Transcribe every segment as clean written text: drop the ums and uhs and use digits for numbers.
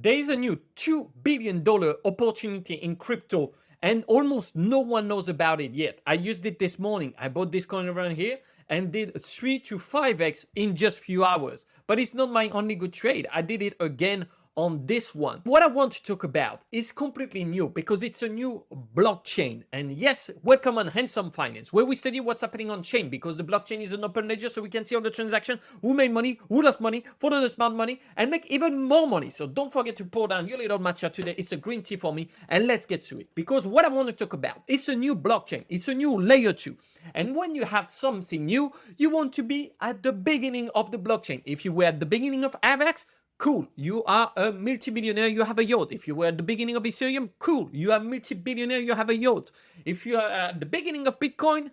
There is a new $2 billion opportunity in crypto and almost no one knows about it yet. I used it this morning. I bought this coin around here and did 3 to 5x in just few hours. But it's not my only good trade. I did it again on this one. What I want to talk about is completely new because it's a new blockchain. And yes, welcome on Handsome Finance, where we study what's happening on chain because the blockchain is an open ledger so we can see all the transactions, who made money, who lost money, follow the smart money, and make even more money. So don't forget to pour down your little matcha today. It's a green tea for me. And let's get to it. Because what I want to talk about is a new blockchain. It's a new layer 2. And when you have something new, you want to be at the beginning of the blockchain. If you were at the beginning of AVAX, cool, you are a multi-billionaire, you have a yacht. If you were at the beginning of Ethereum, cool, you are multi-billionaire, you have a yacht. If you are at the beginning of Bitcoin,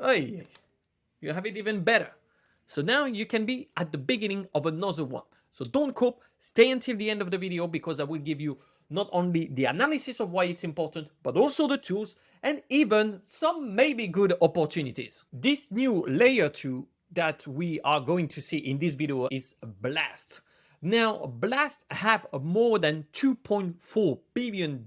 hey, you have it even better. So now you can be at the beginning of another one. So don't cope, stay until the end of the video because I will give you not only the analysis of why it's important, but also the tools and even some maybe good opportunities. This new layer 2 that we are going to see in this video is Blast. Now, Blast have more than $2.4 billion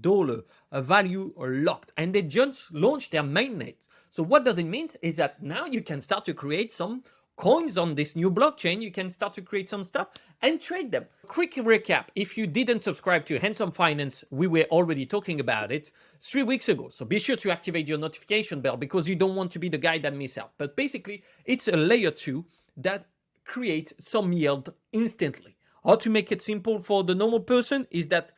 value locked, and they just launched their mainnet. So what does it mean is that now you can start to create some coins on this new blockchain. You can start to create some stuff and trade them. Quick recap. If you didn't subscribe to Handsome Finance, we were already talking about it 3 weeks ago. So be sure to activate your notification bell because you don't want to be the guy that miss out. But basically, it's a layer 2 that creates some yield instantly. How to make it simple for the normal person is that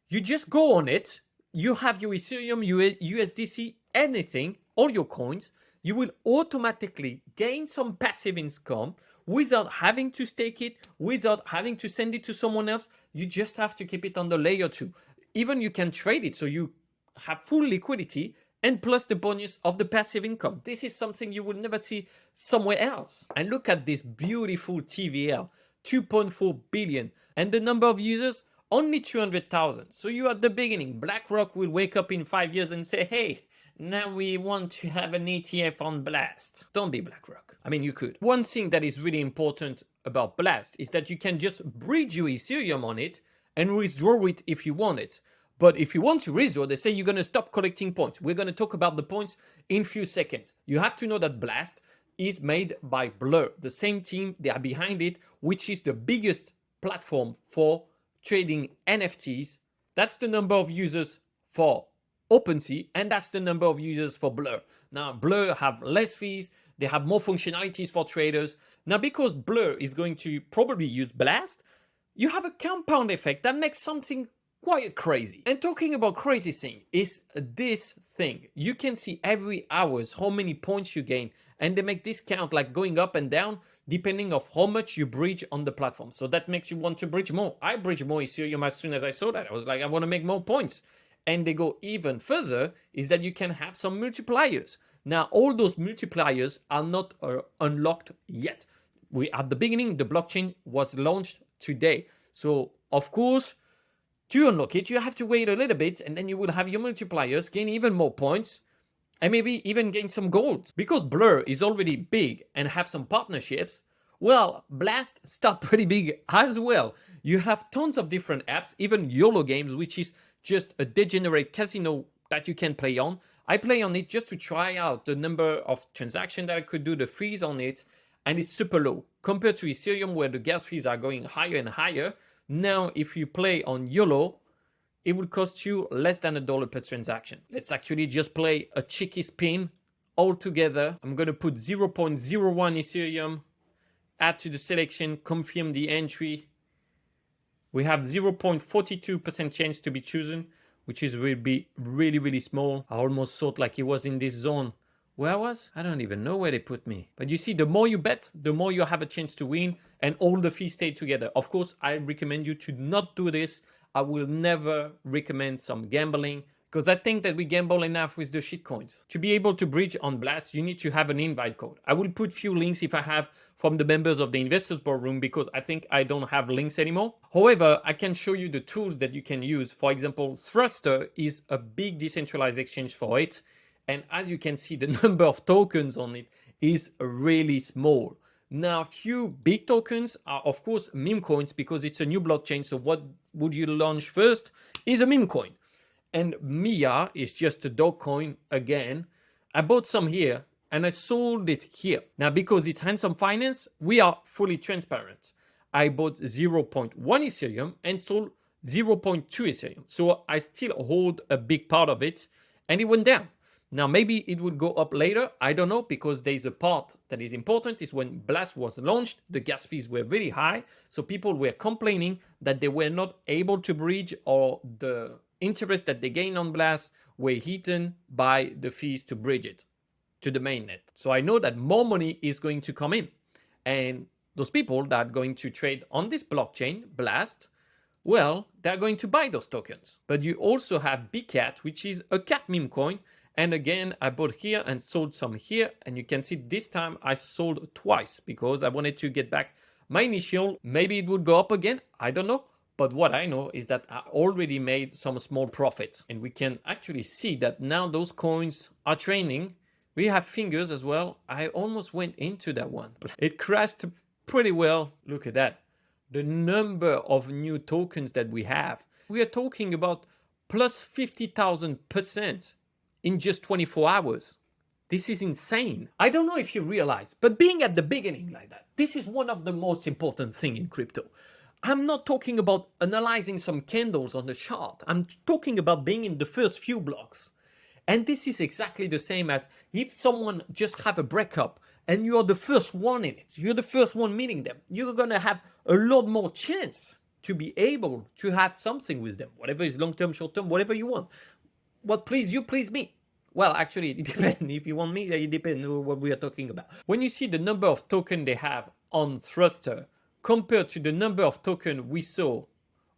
you just go on it, you have your Ethereum, USDC, anything, all your coins, you will automatically gain some passive income without having to stake it, without having to send it to someone else. You just have to keep it on the layer 2. Even you can trade it so you have full liquidity and plus the bonus of the passive income. This is something you will never see somewhere else. And look at this beautiful TVL. 2.4 billion and the number of users only 200,000. So you are at the beginning. BlackRock will wake up in 5 years and say, hey, now we want to have an ETF on Blast. Don't be BlackRock. I mean, you could. One thing that is really important about Blast is that you can just bridge your Ethereum on it and withdraw it if you want it. But if you want to withdraw, they say you're going to stop collecting points. We're going to talk about the points in a few seconds. You have to know that Blast is made by Blur, the same team, they are behind it, which is the biggest platform for trading NFTs. That's the number of users for OpenSea, and that's the number of users for Blur. Now, Blur have less fees, they have more functionalities for traders. Now, because Blur is going to probably use Blast, you have a compound effect that makes something quite crazy. And talking about crazy thing is this thing. You can see every hours how many points you gain, and they make this count like going up and down depending of how much you bridge on the platform. So that makes you want to bridge more. I bridge more Ethereum as soon as I saw that. I was like, I want to make more points. And they go even further is that you can have some multipliers. Now, all those multipliers are not unlocked yet. We at the beginning, the blockchain was launched today. So of course, to unlock it, you have to wait a little bit and then you will have your multipliers, gain even more points, and maybe even gain some gold. Because Blur is already big and have some partnerships, well, Blast start pretty big as well. You have tons of different apps, even YOLO Games, which is just a degenerate casino that you can play on. I play on it just to try out the number of transactions that I could do, the fees on it, and it's super low. Compared to Ethereum where the gas fees are going higher and higher, now if you play on YOLO, it will cost you less than $1 per transaction. Let's actually just play a cheeky spin all together. I'm going to put 0.01 Ethereum, add to the selection, confirm the entry. We have 0.42% chance to be chosen, which is will be really, really small. I almost thought like it was in this zone. Where I was? I don't even know where they put me. But you see, the more you bet, the more you have a chance to win and all the fees stay together. Of course, I recommend you to not do this. I will never recommend some gambling because I think that we gamble enough with the shitcoins. To be able to bridge on Blast, you need to have an invite code. I will put few links if I have from the members of the Investors Boardroom because I think I don't have links anymore. However, I can show you the tools that you can use. For example, Thruster is a big decentralized exchange for it. And as you can see, the number of tokens on it is really small. Now, few big tokens are, of course, meme coins because it's a new blockchain. So what would you launch first is a meme coin. And Mia is just a dog coin again. I bought some here and I sold it here. Now, because it's Handsome Finance, we are fully transparent. I bought 0.1 Ethereum and sold 0.2 Ethereum. So I still hold a big part of it and it went down. Now, maybe it would go up later. I don't know, because there's a part that is important is when Blast was launched, the gas fees were very high. So people were complaining that they were not able to bridge, or the interest that they gained on Blast were eaten by the fees to bridge it to the mainnet. So I know that more money is going to come in. And those people that are going to trade on this blockchain, Blast, well, they're going to buy those tokens. But you also have BCat, which is a cat meme coin. And again, I bought here and sold some here. And you can see this time I sold twice because I wanted to get back my initial. Maybe it would go up again. I don't know. But what I know is that I already made some small profits. And we can actually see that now those coins are trading. We have fingers as well. I almost went into that one. It crashed pretty well. Look at that. The number of new tokens that we have. We are talking about plus 50,000% in just 24 hours. This is insane. I don't know if you realize, but being at the beginning like that, this is one of the most important things in crypto. I'm not talking about analyzing some candles on the chart. I'm talking about being in the first few blocks. And this is exactly the same as if someone just have a breakup and you're the first one in it. You're the first one meeting them. You're going to have a lot more chance to be able to have something with them, whatever is long-term, short-term, whatever you want. What please you, please me. Well, actually, it depends. If you want me, it depends on what we are talking about. When you see the number of tokens they have on Thruster compared to the number of tokens we saw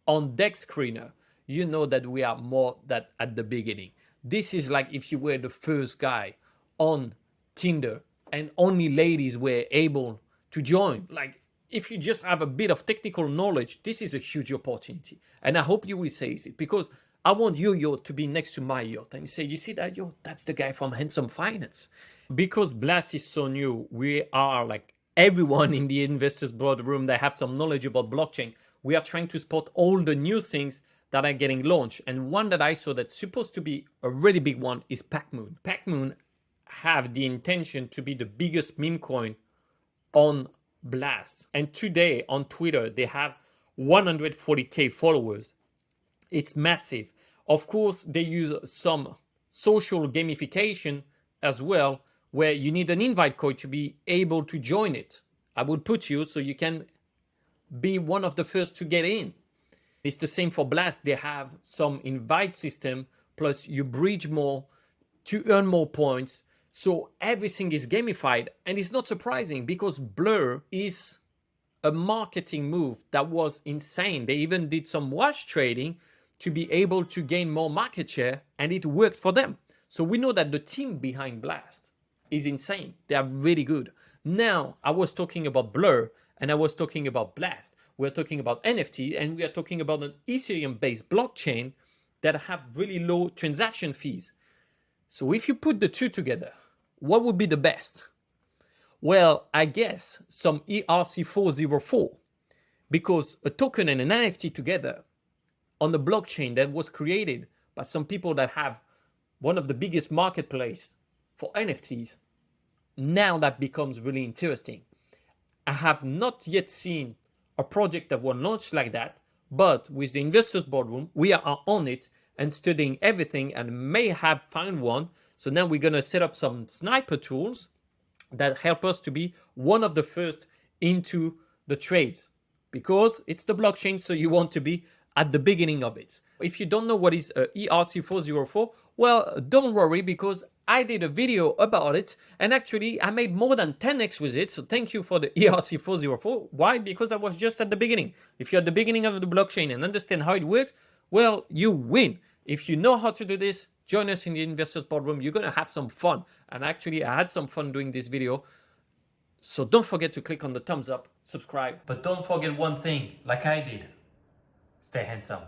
on Dex Screener, you know that we are more than at the beginning. This is like if you were the first guy on Tinder and only ladies were able to join. Like, if you just have a bit of technical knowledge, this is a huge opportunity. And I hope you will seize it, because I want your yacht to be next to my yacht. And you say, you see that yacht? That's the guy from Handsome Finance. Because Blast is so new, we are like everyone in the investors boardroom that have some knowledge about blockchain. We are trying to spot all the new things that are getting launched. And one that I saw that's supposed to be a really big one is Pac-Moon. Pac-Moon have the intention to be the biggest meme coin on Blast. And today on Twitter, they have 140K followers. It's massive. Of course, they use some social gamification as well, where you need an invite code to be able to join it. I would put you so you can be one of the first to get in. It's the same for Blast. They have some invite system, plus you bridge more to earn more points. So everything is gamified, and it's not surprising because Blur is a marketing move that was insane. They even did some wash trading to be able to gain more market share, and it worked for them. So we know that the team behind Blast is insane. They are really good. Now, I was talking about Blur and I was talking about Blast. We're talking about NFT, and we are talking about an Ethereum-based blockchain that have really low transaction fees. So if you put the two together, what would be the best? Well, I guess some ERC-404, because a token and an NFT together on the blockchain that was created by some people that have one of the biggest marketplace for NFTs, now that becomes really interesting. I have not yet seen a project that was launched like that, but with the investors boardroom, we are on it and studying everything and may have found one. So now we're going to set up some sniper tools that help us to be one of the first into the trades, because it's the blockchain, so you want to be at the beginning of it. If you don't know what is ERC-404, well, don't worry, because I did a video about it, and actually I made more than 10x with it. So thank you for the ERC-404. Why? Because I was just at the beginning. If you're at the beginning of the blockchain and understand how it works, well, you win. If you know how to do this, join us in the investors boardroom. You're going to have some fun. And actually, I had some fun doing this video. So don't forget to click on the thumbs up, subscribe. But don't forget one thing, like I did. Stay handsome.